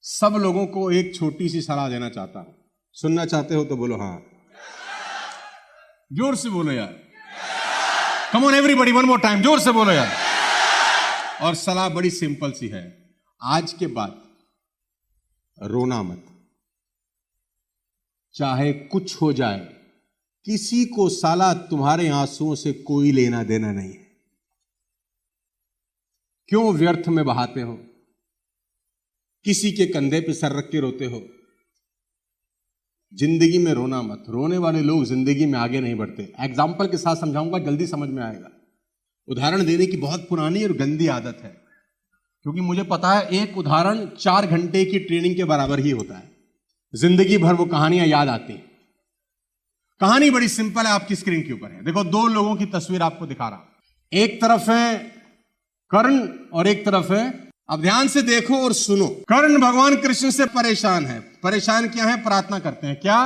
सब लोगों को एक छोटी सी सलाह देना चाहता हूं। सुनना चाहते हो तो बोलो हाँ, जोर से बोलो यार। Come on everybody, one more time, जोर से बोलो यार। और सलाह बड़ी सिंपल सी है, आज के बाद रोना मत, चाहे कुछ हो जाए। किसी को साला तुम्हारे आंसुओं से कोई लेना देना नहीं है। क्यों व्यर्थ में बहाते हो? किसी के कंधे पे सर रख के रोते हो? जिंदगी में रोना मत। रोने वाले लोग जिंदगी में आगे नहीं बढ़ते। एग्जाम्पल के साथ समझाऊंगा, जल्दी समझ में आएगा। उदाहरण देने की बहुत पुरानी और गंदी आदत है, क्योंकि मुझे पता है एक उदाहरण 4 घंटे की ट्रेनिंग के बराबर ही होता है। जिंदगी भर वो कहानियां याद आती हैं। कहानी बड़ी सिंपल है, आपकी स्क्रीन के ऊपर है। देखो, 2 लोगों की तस्वीर आपको दिखा रहा। एक तरफ है कर्ण और एक तरफ है, अब ध्यान से देखो और सुनो। कर्ण भगवान कृष्ण से परेशान है। परेशान क्या है? प्रार्थना करते हैं। क्या?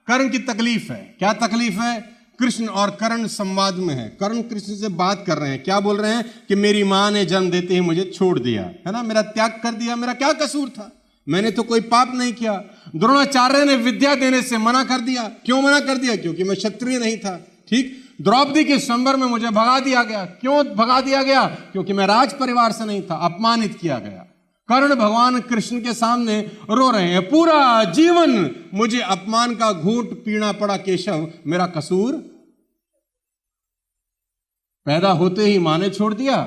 कर्ण की तकलीफ है। क्या तकलीफ है? कृष्ण और कर्ण संवाद में है। कर्ण कृष्ण से बात कर रहे हैं। क्या बोल रहे हैं? कि मेरी मां ने जन्म देते ही मुझे छोड़ दिया है ना, मेरा त्याग कर दिया, मेरा क्या कसूर था? मैंने तो कोई पाप नहीं किया। द्रोणाचार्य ने विद्या देने से मना कर दिया। क्यों मना कर दिया? क्योंकि मैं क्षत्रिय नहीं था। ठीक। द्रौपदी के स्वयंवर में मुझे भगा दिया गया। क्यों भगा दिया गया? क्योंकि मैं राज परिवार से नहीं था, अपमानित किया गया। कर्ण भगवान कृष्ण के सामने रो रहे हैं, पूरा जीवन मुझे अपमान का घूंट पीना पड़ा केशव, मेरा कसूर? पैदा होते ही मां ने छोड़ दिया,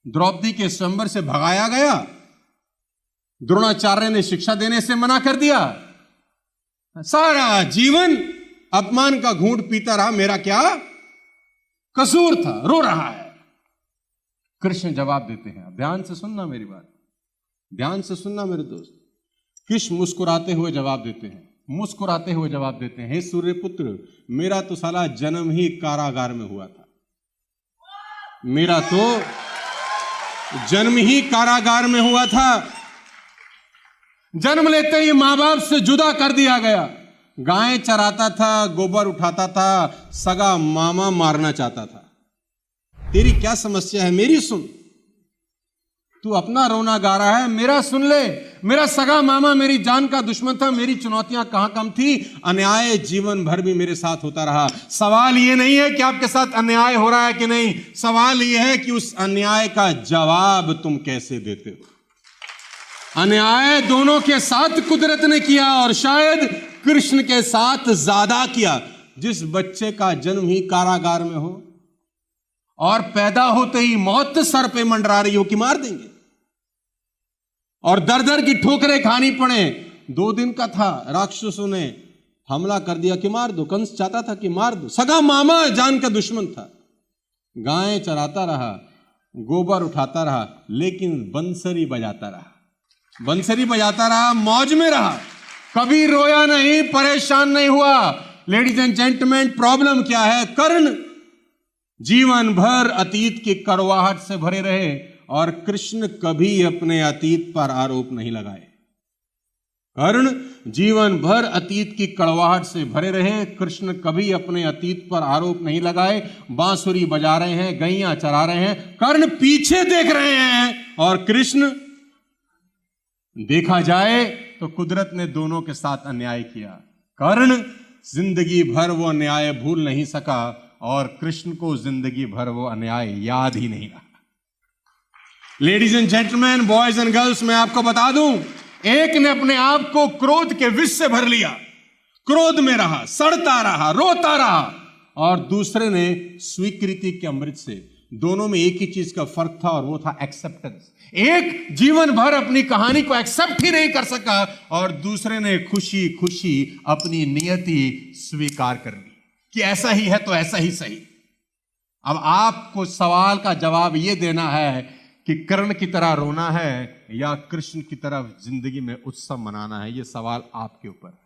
द्रौपदी के स्वयंवर से भगाया गया, द्रोणाचार्य ने शिक्षा देने से मना कर दिया, सारा जीवन अपमान का घूंट पीता रहा, मेरा क्या कसूर था? रो रहा है। कृष्ण जवाब देते हैं। ध्यान से सुनना मेरी बात, ध्यान से सुनना मेरे दोस्त। कृष्ण मुस्कुराते हुए जवाब देते हैं, मुस्कुराते हुए जवाब देते हैं, हे सूर्यपुत्र, मेरा तो साला जन्म ही कारागार में हुआ था। मेरा तो जन्म ही कारागार में हुआ था। जन्म लेते ही मां बाप से जुदा कर दिया गया। गायें चराता था, गोबर उठाता था, सगा मामा मारना चाहता था। तेरी क्या समस्या है? मेरी सुन। तू अपना रोना गा रहा है, मेरा सुन ले। मेरा सगा मामा मेरी जान का दुश्मन था, मेरी चुनौतियां कहां कम थी? अन्याय जीवन भर भी मेरे साथ होता रहा। सवाल यह नहीं है कि आपके साथ अन्याय हो रहा है कि नहीं, सवाल यह है कि उस अन्याय का जवाब तुम कैसे देते हो। अन्याय दोनों के साथ कुदरत ने किया, और शायद कृष्ण के साथ ज्यादा किया। जिस बच्चे का जन्म ही कारागार में हो और पैदा होते ही मौत सर पे मंडरा रही हो कि मार देंगे, और दर दर की ठोकरें खानी पड़े। 2 दिन का था, राक्षसों ने हमला कर दिया कि मार दो। कंस चाहता था कि मार दो, सगा मामा जान का दुश्मन था। गायें चराता रहा, गोबर उठाता रहा, लेकिन बंसरी बजाता रहा, बंसरी बजाता रहा, मौज में रहा, कभी रोया नहीं, परेशान नहीं हुआ। लेडीज एंड जेंटलमैन, प्रॉब्लम क्या है? कर्ण जीवन भर अतीत की कड़वाहट से भरे रहे, और कृष्ण कभी अपने अतीत पर आरोप नहीं लगाए। कर्ण जीवन भर अतीत की कड़वाहट से भरे रहे, कृष्ण कभी अपने अतीत पर आरोप नहीं लगाए। बांसुरी बजा रहे हैं, गैया चरा रहे हैं, कर्ण पीछे देख रहे हैं, और कृष्ण, देखा जाए तो कुदरत ने दोनों के साथ अन्याय किया। कर्ण जिंदगी भर वो अन्याय भूल नहीं सका, और कृष्ण को जिंदगी भर वो अन्याय याद ही नहीं रहा। Ladies and gentleman, boys and girls, मैं आपको बता दूं, एक ने अपने आप को क्रोध के विष से भर लिया, क्रोध में रहा, सड़ता रहा, रोता रहा, और दूसरे ने स्वीकृति के अमृत से। दोनों में एक ही चीज का फर्क था, और वो था एक्सेप्टेंस। एक जीवन भर अपनी कहानी को एक्सेप्ट ही नहीं कर सका, और दूसरे ने खुशी खुशी अपनी नियति स्वीकार कर ली कि ऐसा ही है तो ऐसा ही सही। अब आपको सवाल का जवाब यह देना है कि कर्ण की तरह रोना है या कृष्ण की तरह जिंदगी में उत्सव मनाना है। यह सवाल आपके ऊपर है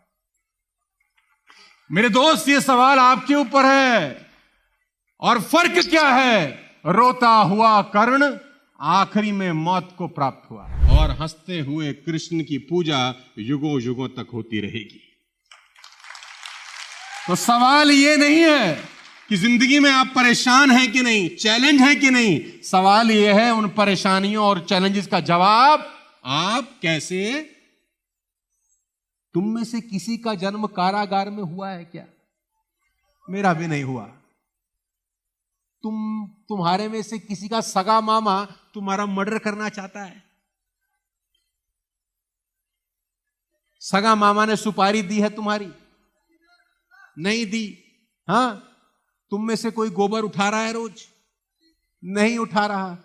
मेरे दोस्त, यह सवाल आपके ऊपर है। और फर्क क्या है? रोता हुआ कर्ण आखिरी में मौत को प्राप्त हुआ, और हंसते हुए कृष्ण की पूजा युगों युगों तक होती रहेगी। तो सवाल यह नहीं है कि जिंदगी में आप परेशान हैं कि नहीं, चैलेंज है कि नहीं। सवाल यह है उन परेशानियों और चैलेंजेस का जवाब आप कैसे तुम में से किसी का जन्म कारागार में हुआ है क्या? मेरा भी नहीं हुआ। तुम्हारे में से किसी का सगा मामा तुम्हारा मर्डर करना चाहता है? सगा मामा ने सुपारी दी है तुम्हारी? नहीं दी। हां, तुम में से कोई गोबर उठा रहा है रोज? नहीं उठा रहा।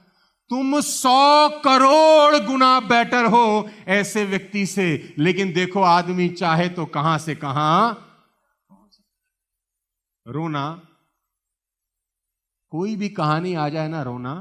तुम 100 करोड़ गुना बेटर हो ऐसे व्यक्ति से, लेकिन देखो आदमी चाहे तो कहां से कहां। रोना, कोई भी कहानी आ जाए ना, रोना